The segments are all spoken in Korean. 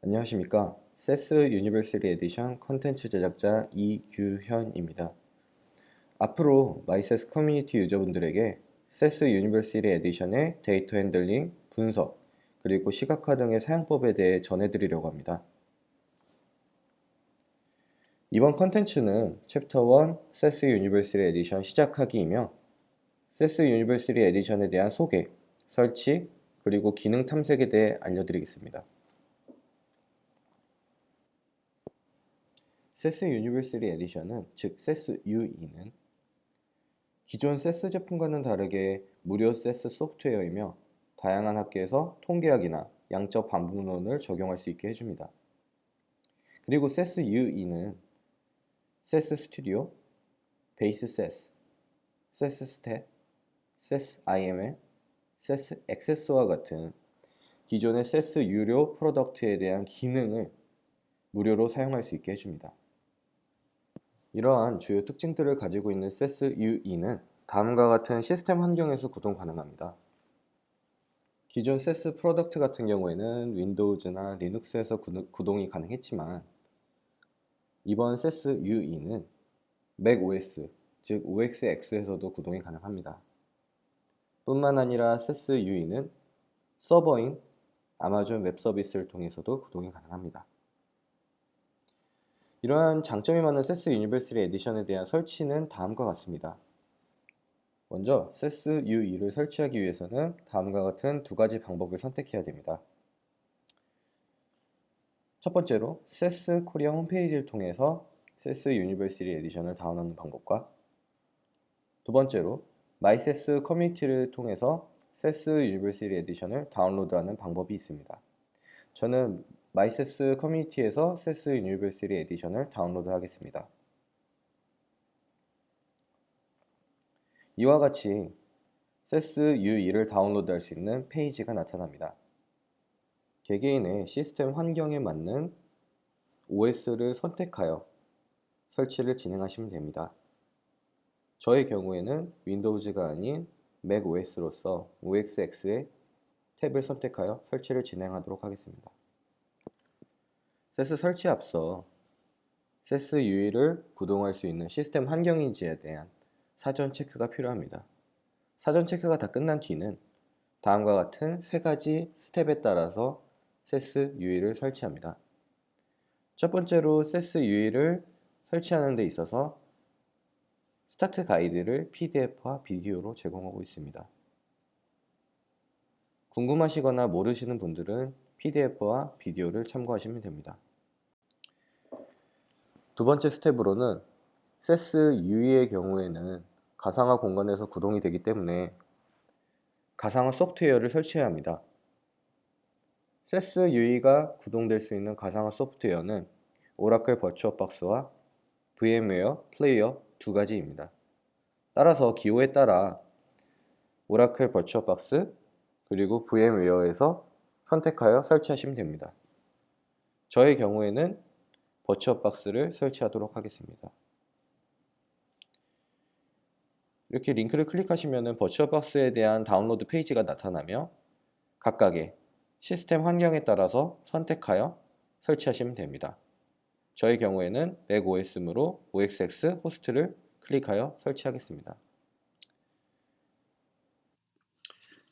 안녕하십니까. 세스 유니버시티 에디션 컨텐츠 제작자 이규현입니다. 앞으로 마이세스 커뮤니티 유저분들에게 세스 유니버시티 에디션의 데이터 핸들링, 분석, 그리고 시각화 등의 사용법에 대해 전해드리려고 합니다. 이번 컨텐츠는 챕터 1 세스 유니버시티 에디션 시작하기이며 세스 유니버시티 에디션에 대한 소개, 설치, 그리고 기능 탐색에 대해 알려드리겠습니다. 세스 유니버시티 에디션은, 즉 세스 UE는 기존 세스 제품과는 다르게 무료 세스 소프트웨어이며 다양한 학계에서 통계학이나 양적 반복론을 적용할 수 있게 해줍니다. 그리고 세스 UE는 세스 스튜디오, 베이스 세스, 세스 스탯, 세스 IML, 세스 액세스와 같은 기존의 세스 유료 프로덕트에 대한 기능을 무료로 사용할 수 있게 해줍니다. 이러한 주요 특징들을 가지고 있는 세스 UE는 다음과 같은 시스템 환경에서 구동 가능합니다. 기존 세스 프로덕트 같은 경우에는 윈도우즈나 리눅스에서 구동이 가능했지만 이번 세스 UE는 맥OS, 즉 OXX에서도 구동이 가능합니다. 뿐만 아니라 세스 UE는 서버인 아마존 웹 서비스를 통해서도 구동이 가능합니다. 이러한 장점이 많은 세스 유니버시티 에디션에 대한 설치는 다음과 같습니다. 먼저 세스 UE를 설치하기 위해서는 다음과 같은 두 가지 방법을 선택해야 됩니다. 첫 번째로 세스 코리아 홈페이지를 통해서 세스 유니버시티 에디션을 다운하는 방법과 두 번째로 마이세스 커뮤니티를 통해서 세스 유니버시티 에디션을 다운로드하는 방법이 있습니다. 저는 마이세스 커뮤니티에서 세스 유니버시티 에디션을 다운로드 하겠습니다. 이와 같이 세스 UE를 다운로드할 수 있는 페이지가 나타납니다. 개개인의 시스템 환경에 맞는 OS를 선택하여 설치를 진행하시면 됩니다. 저의 경우에는 윈도우즈가 아닌 맥OS로서 OXX의 탭을 선택하여 설치를 진행하도록 하겠습니다. 세스 설치에 앞서 세스 UE를 구동할 수 있는 시스템 환경인지에 대한 사전 체크가 필요합니다. 사전 체크가 다 끝난 뒤는 다음과 같은 세 가지 스텝에 따라서 세스 UE를 설치합니다. 첫 번째로 세스 UE를 설치하는 데 있어서 스타트 가이드를 PDF와 비디오로 제공하고 있습니다. 궁금하시거나 모르시는 분들은 PDF와 비디오를 참고하시면 됩니다. 두 번째 스텝으로는 세스 UE의 경우에는 가상화 공간에서 구동이 되기 때문에 가상화 소프트웨어를 설치해야 합니다. 세스 UE가 구동될 수 있는 가상화 소프트웨어는 오라클 버추얼박스와 VM웨어 플레이어 두 가지입니다. 따라서 기호에 따라 오라클 버추얼박스 그리고 VM웨어에서 선택하여 설치하시면 됩니다. 저의 경우에는 버추얼박스를 설치하도록 하겠습니다. 이렇게 링크를 클릭하시면 버추얼박스에 대한 다운로드 페이지가 나타나며 각각의 시스템 환경에 따라서 선택하여 설치하시면 됩니다. 저의 경우에는 맥OS므로 OXX 호스트를 클릭하여 설치하겠습니다.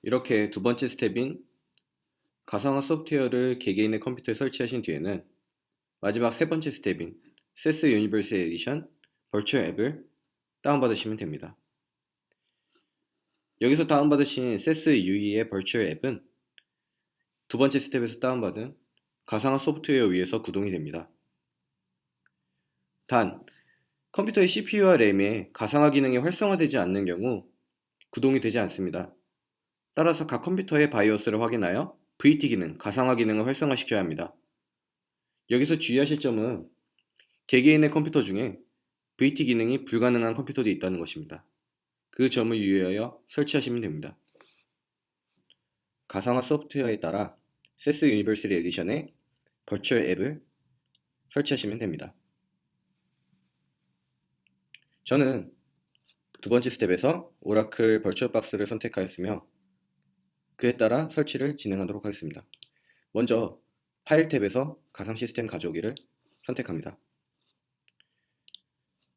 이렇게 두 번째 스텝인 가상화 소프트웨어를 개개인의 컴퓨터에 설치하신 뒤에는 마지막 세 번째 스텝인 세스 유니버시티 에디션 버추얼 앱을 다운받으시면 됩니다. 여기서 다운받으신 세스 UE의 버추얼 앱은 두 번째 스텝에서 다운받은 가상화 소프트웨어 위에서 구동이 됩니다. 단, 컴퓨터의 CPU와 램에 가상화 기능이 활성화되지 않는 경우 구동이 되지 않습니다. 따라서 각 컴퓨터의 바이오스를 확인하여 VT 기능, 가상화 기능을 활성화시켜야 합니다. 여기서 주의하실 점은 개개인의 컴퓨터 중에 VT 기능이 불가능한 컴퓨터도 있다는 것입니다. 그 점을 유의하여 설치하시면 됩니다. 가상화 소프트웨어에 따라 세스 유니버시티 에디션의 버추얼 앱을 설치하시면 됩니다. 저는 두 번째 스텝에서 오라클 버추얼박스를 선택하였으며 그에 따라 설치를 진행하도록 하겠습니다. 먼저 파일 탭에서 가상 시스템 가져오기를 선택합니다.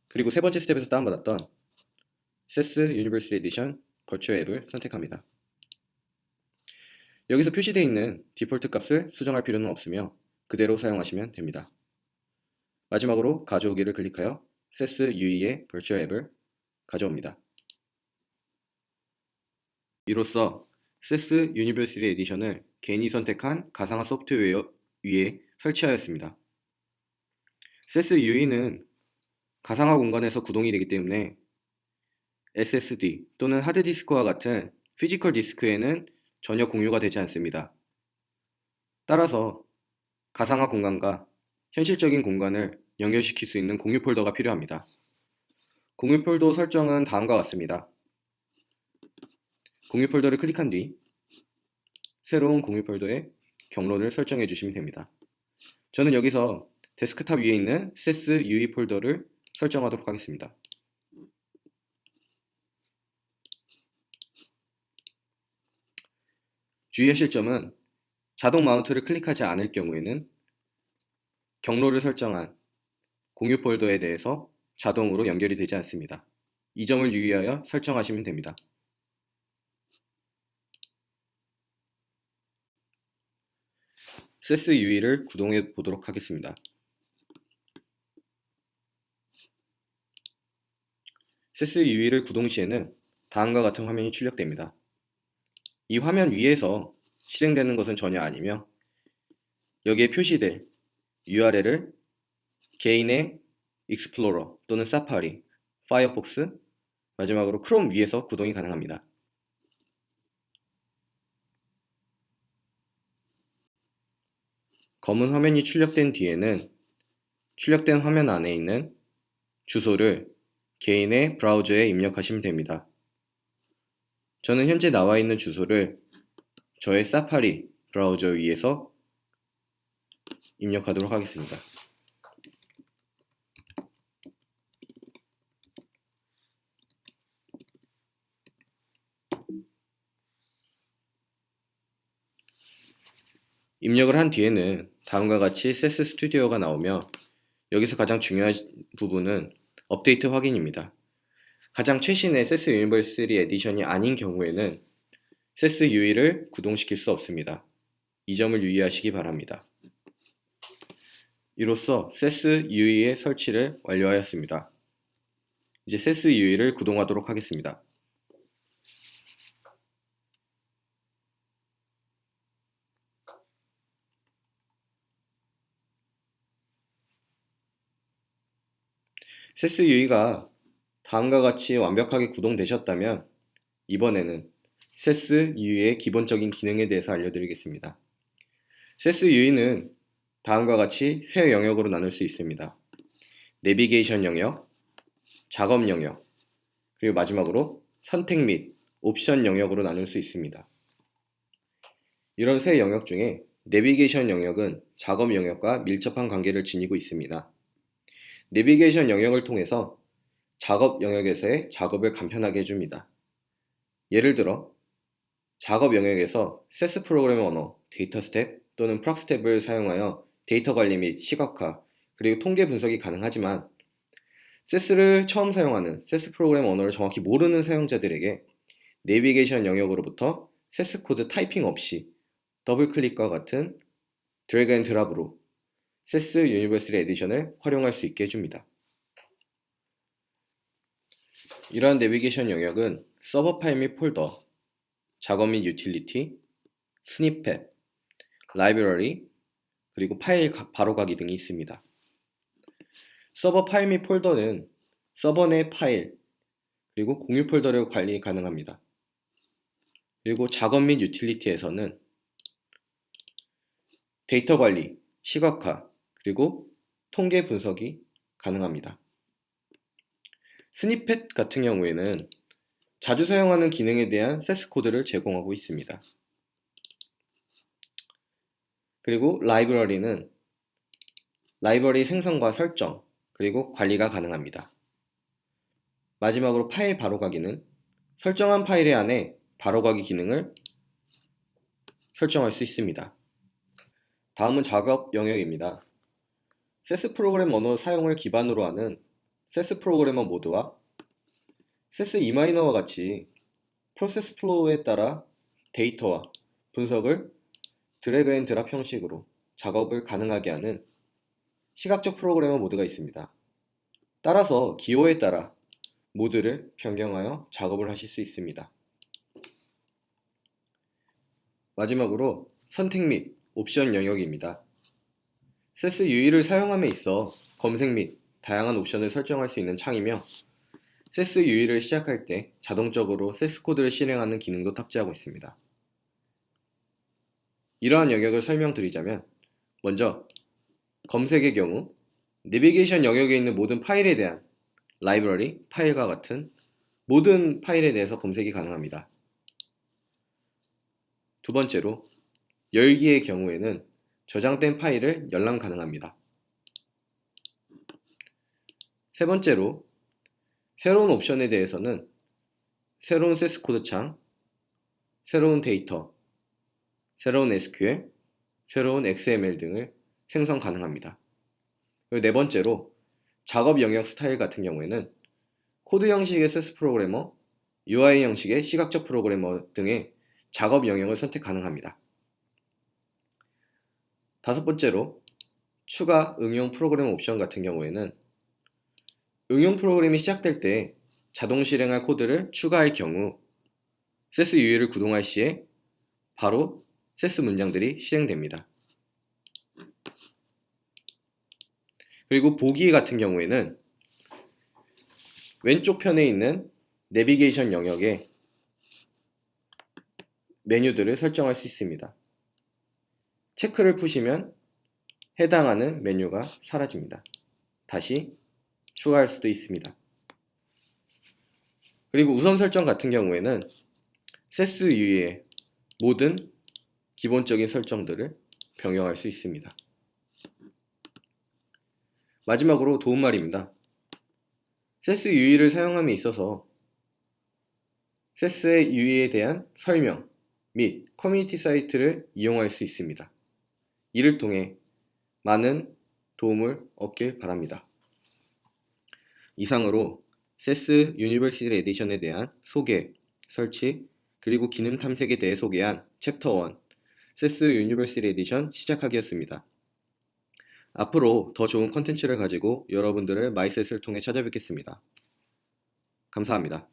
그리고 세 번째 스텝에서 다운받았던 SES Universal Edition 버추얼 앱을 선택합니다. 여기서 표시되어 있는 디폴트 값을 수정할 필요는 없으며 그대로 사용하시면 됩니다. 마지막으로 가져오기를 클릭하여 SES UE의 버추얼 앱을 가져옵니다. 이로써 SES Universal Edition을 개인이 선택한 가상화 소프트웨어 위에 설치하였습니다. SES UE는 가상화 공간에서 구동이 되기 때문에 SSD 또는 하드디스크와 같은 피지컬 디스크에는 전혀 공유가 되지 않습니다. 따라서 가상화 공간과 현실적인 공간을 연결시킬 수 있는 공유 폴더가 필요합니다. 공유 폴더 설정은 다음과 같습니다. 공유 폴더를 클릭한 뒤 새로운 공유 폴더에 경로를 설정해 주시면 됩니다. 저는 여기서 데스크탑 위에 있는 SES UE 폴더를 설정하도록 하겠습니다. 주의하실 점은 자동 마운트를 클릭하지 않을 경우에는 경로를 설정한 공유 폴더에 대해서 자동으로 연결이 되지 않습니다. 이 점을 유의하여 설정하시면 됩니다. SES UE를 구동해 보도록 하겠습니다. SES UE를 구동 시에는 다음과 같은 화면이 출력됩니다. 이 화면 위에서 실행되는 것은 전혀 아니며 여기에 표시될 URL을 개인의 익스플로러 또는 사파리, 파이어폭스, 마지막으로 크롬 위에서 구동이 가능합니다. 검은 화면이 출력된 뒤에는 출력된 화면 안에 있는 주소를 개인의 브라우저에 입력하시면 됩니다. 저는 현재 나와 있는 주소를 저의 사파리 브라우저 위에서 입력하도록 하겠습니다. 입력을 한 뒤에는 다음과 같이 SES 스튜디오가 나오며 여기서 가장 중요한 부분은 업데이트 확인입니다. 가장 최신의 SES 유니버시티 에디션이 아닌 경우에는 SES UE를 구동시킬 수 없습니다. 이 점을 유의하시기 바랍니다. 이로써 SES UE의 설치를 완료하였습니다. 이제 SES UE를 구동하도록 하겠습니다. SES UE가 다음과 같이 완벽하게 구동되셨다면 이번에는 SES UE의 기본적인 기능에 대해서 알려드리겠습니다. SES UE는 다음과 같이 세 영역으로 나눌 수 있습니다. 내비게이션 영역, 작업 영역, 그리고 마지막으로 선택 및 옵션 영역으로 나눌 수 있습니다. 이런 세 영역 중에 내비게이션 영역은 작업 영역과 밀접한 관계를 지니고 있습니다. 내비게이션 영역을 통해서 작업 영역에서의 작업을 간편하게 해줍니다. 예를 들어 작업 영역에서 SES 프로그램 언어, 데이터 스텝 또는 프락 스텝을 사용하여 데이터 관리 및 시각화, 그리고 통계 분석이 가능하지만 SES를 처음 사용하는 SES 프로그램 언어를 정확히 모르는 사용자들에게 내비게이션 영역으로부터 SES 코드 타이핑 없이 더블 클릭과 같은 드래그 앤 드랍으로 SES 유니버시티 에디션을 활용할 수 있게 해줍니다. 이러한 내비게이션 영역은 서버 파일 및 폴더, 작업 및 유틸리티, 스니펫, 라이브러리, 그리고 파일 바로가기 등이 있습니다. 서버 파일 및 폴더는 서버 내 파일, 그리고 공유 폴더를 관리 가능합니다. 그리고 작업 및 유틸리티에서는 데이터 관리, 시각화, 그리고 통계 분석이 가능합니다. 스니펫 같은 경우에는 자주 사용하는 기능에 대한 SES 코드를 제공하고 있습니다. 그리고 라이브러리는 라이브러리 생성과 설정, 그리고 관리가 가능합니다. 마지막으로 파일 바로가기는 설정한 파일에 안에 바로가기 기능을 설정할 수 있습니다. 다음은 작업 영역입니다. 세스 프로그램 언어 사용을 기반으로 하는 세스 프로그래머 모드와 세스 E마이너와 같이 프로세스 플로우에 따라 데이터와 분석을 드래그 앤 드랍 형식으로 작업을 가능하게 하는 시각적 프로그래머 모드가 있습니다. 따라서 기호에 따라 모드를 변경하여 작업을 하실 수 있습니다. 마지막으로 선택 및 옵션 영역입니다. 세스 UI를 사용함에 있어 검색 및 다양한 옵션을 설정할 수 있는 창이며 세스 UI를 시작할 때 자동적으로 세스 코드를 실행하는 기능도 탑재하고 있습니다. 이러한 영역을 설명드리자면 먼저 검색의 경우 내비게이션 영역에 있는 모든 파일에 대한 라이브러리, 파일과 같은 모든 파일에 대해서 검색이 가능합니다. 두 번째로 열기의 경우에는 저장된 파일을 열람 가능합니다. 세 번째로 새로운 옵션에 대해서는 새로운 세스 코드 창, 새로운 데이터, 새로운 SQL, 새로운 XML 등을 생성 가능합니다. 그리고 네 번째로 작업 영역 스타일 같은 경우에는 코드 형식의 세스 프로그래머, UI 형식의 시각적 프로그래머 등의 작업 영역을 선택 가능합니다. 다섯 번째로 추가 응용 프로그램 옵션 같은 경우에는 응용 프로그램이 시작될 때 자동 실행할 코드를 추가할 경우 세스 UI를 구동할 시에 바로 세스 문장들이 실행됩니다. 그리고 보기 같은 경우에는 왼쪽 편에 있는 내비게이션 영역에 메뉴들을 설정할 수 있습니다. 체크를 푸시면 해당하는 메뉴가 사라집니다. 다시 추가할 수도 있습니다. 그리고 우선 설정 같은 경우에는 세스 UI의 모든 기본적인 설정들을 변경할 수 있습니다. 마지막으로 도움말입니다. 세스 UI를 사용함에 있어서 세스의 UI에 대한 설명 및 커뮤니티 사이트를 이용할 수 있습니다. 이를 통해 많은 도움을 얻길 바랍니다. 이상으로 세스 유니버시티 에디션에 대한 소개, 설치, 그리고 기능 탐색에 대해 소개한 챕터 1 세스 유니버시티 에디션 시작하기였습니다. 앞으로 더 좋은 컨텐츠를 가지고 여러분들을 마이셋을 통해 찾아뵙겠습니다. 감사합니다.